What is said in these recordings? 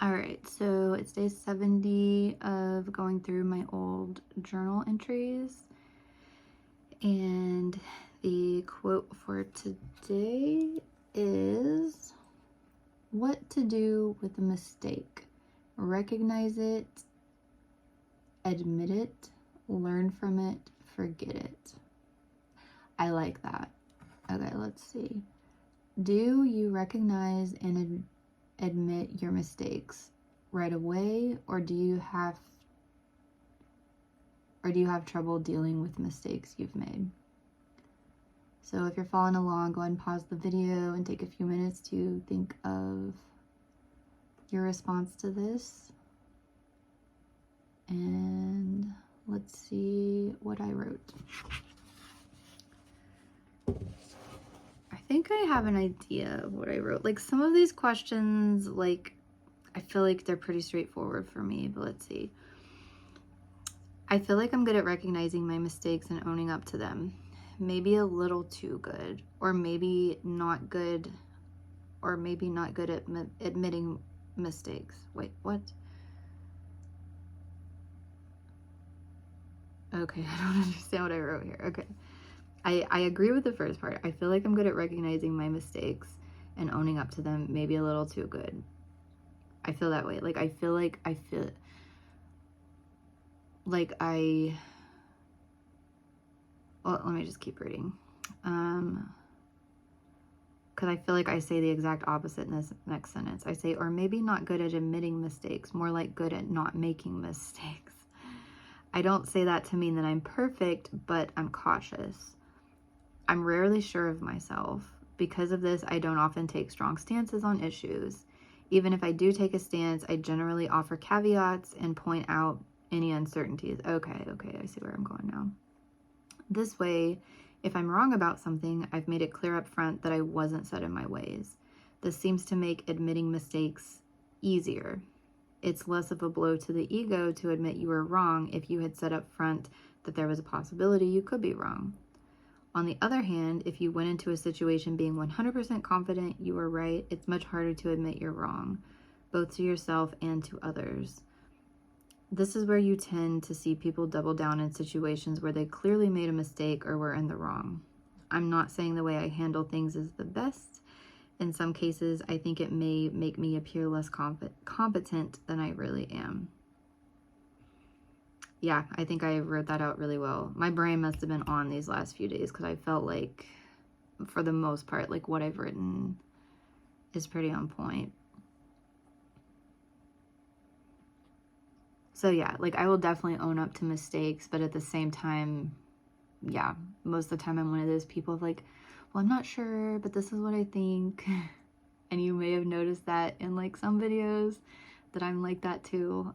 All right, so it's day 70 of going through my old journal entries. And the quote for today is, what to do with a mistake. Recognize it, admit it, learn from it, forget it. I like that. Okay, let's see. Do you recognize and admit your mistakes right away, or do you have trouble dealing with mistakes you've made? So if you're following along, go ahead and pause the video and take a few minutes to think of your response to this. And let's see what I wrote. I think I have an idea of what I wrote. Like, some of these questions, like, I feel like they're pretty straightforward for me, but let's see. I feel like I'm good at recognizing my mistakes and owning up to them. Maybe a little too good, or maybe not good, at admitting mistakes. Wait, what? Okay, I don't understand what I wrote here. Okay. I agree with the first part. I feel like I'm good at recognizing my mistakes and owning up to them. Maybe a little too good. I feel that way. Like, I feel like well, let me just keep reading. Because I feel like I say the exact opposite in this next sentence. I say, or maybe not good at admitting mistakes, more like good at not making mistakes. I don't say that to mean that I'm perfect, but I'm cautious. I'm rarely sure of myself. Because of this, I don't often take strong stances on issues. Even if I do take a stance, I generally offer caveats and point out any uncertainties. Okay, I see where I'm going now. This way, if I'm wrong about something, I've made it clear up front that I wasn't set in my ways. This seems to make admitting mistakes easier. It's less of a blow to the ego to admit you were wrong if you had said up front that there was a possibility you could be wrong. On the other hand, if you went into a situation being 100% confident you were right, it's much harder to admit you're wrong, both to yourself and to others. This is where you tend to see people double down in situations where they clearly made a mistake or were in the wrong. I'm not saying the way I handle things is the best. In some cases, I think it may make me appear less competent than I really am. Yeah, I think I wrote that out really well. My brain must have been on these last few days because I felt like, for the most part, like what I've written is pretty on point. So yeah, like I will definitely own up to mistakes, but at the same time, yeah, most of the time I'm one of those people of like, well, I'm not sure, but this is what I think. And you may have noticed that in like some videos that I'm like that too.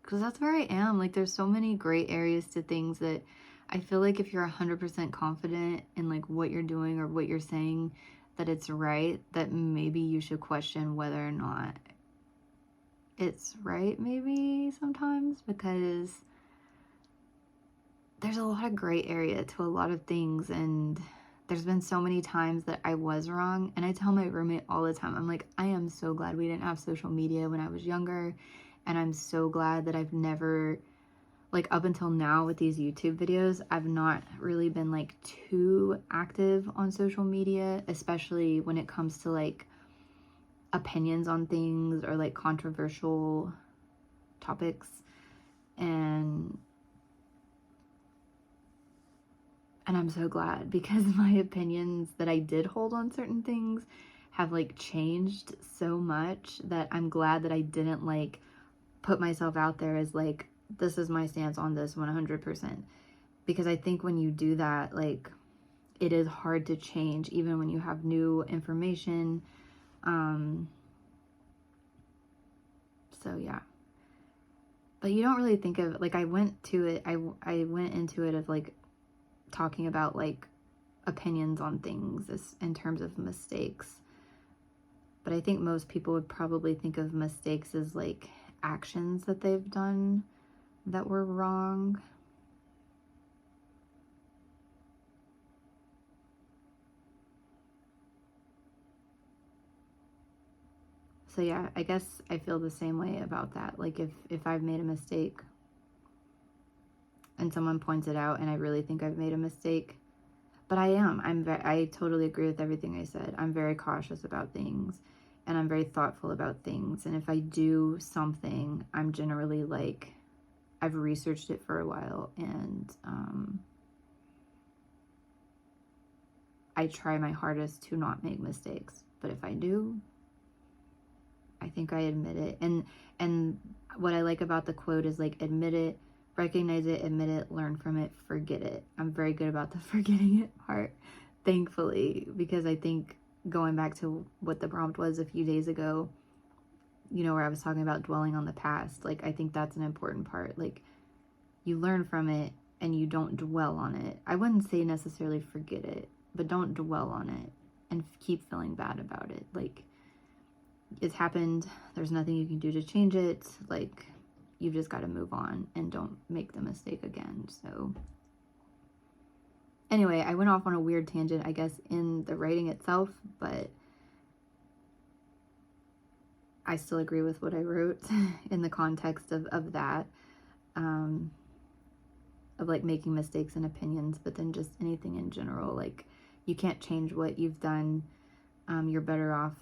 Because that's where I am. Like, there's so many gray areas to things that I feel like if you're 100% confident in like what you're doing or what you're saying, that it's right, that maybe you should question whether or not it's right, maybe sometimes, because there's a lot of gray area to a lot of things. And there's been so many times that I was wrong. And I tell my roommate all the time, I'm like, I am so glad we didn't have social media when I was younger. And I'm so glad that I've never, like up until now with these YouTube videos, I've not really been like too active on social media, especially when it comes to like opinions on things or like controversial topics. And I'm so glad, because my opinions that I did hold on certain things have like changed so much that I'm glad that I didn't like put myself out there as like, this is my stance on this 100%. Because I think when you do that, like, it is hard to change even when you have new information. So yeah. But you don't really think of, like, I went into it of like talking about like opinions on things in terms of mistakes. But I think most people would probably think of mistakes as like actions that they've done that were wrong. So yeah, I guess I feel the same way about that. Like if I've made a mistake and someone points it out and I really think I've made a mistake, but I totally agree with everything I said. I'm very cautious about things and I'm very thoughtful about things. And if I do something, I'm generally like, I've researched it for a while and I try my hardest to not make mistakes. But if I do, I think I admit it. And what I like about the quote is like, admit it, recognize it, admit it, learn from it, forget it. I'm very good about the forgetting it part, thankfully, because I think going back to what the prompt was a few days ago, you know, where I was talking about dwelling on the past, like I think that's an important part. Like you learn from it and you don't dwell on it. I wouldn't say necessarily forget it, but don't dwell on it and keep feeling bad about it. Like it's happened. There's nothing you can do to change it. Like you've just got to move on and don't make the mistake again. So anyway, I went off on a weird tangent, I guess, in the writing itself, but I still agree with what I wrote in the context of that, of like making mistakes and opinions, but then just anything in general. Like you can't change what you've done. You're better off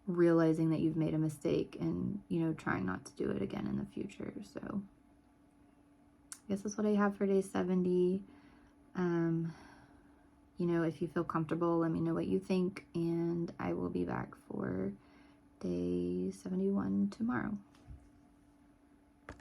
realizing that you've made a mistake and, you know, trying not to do it again in the future. So I guess that's what I have for day 70. You know, if you feel comfortable, let me know what you think, and I will be back for day 71 tomorrow.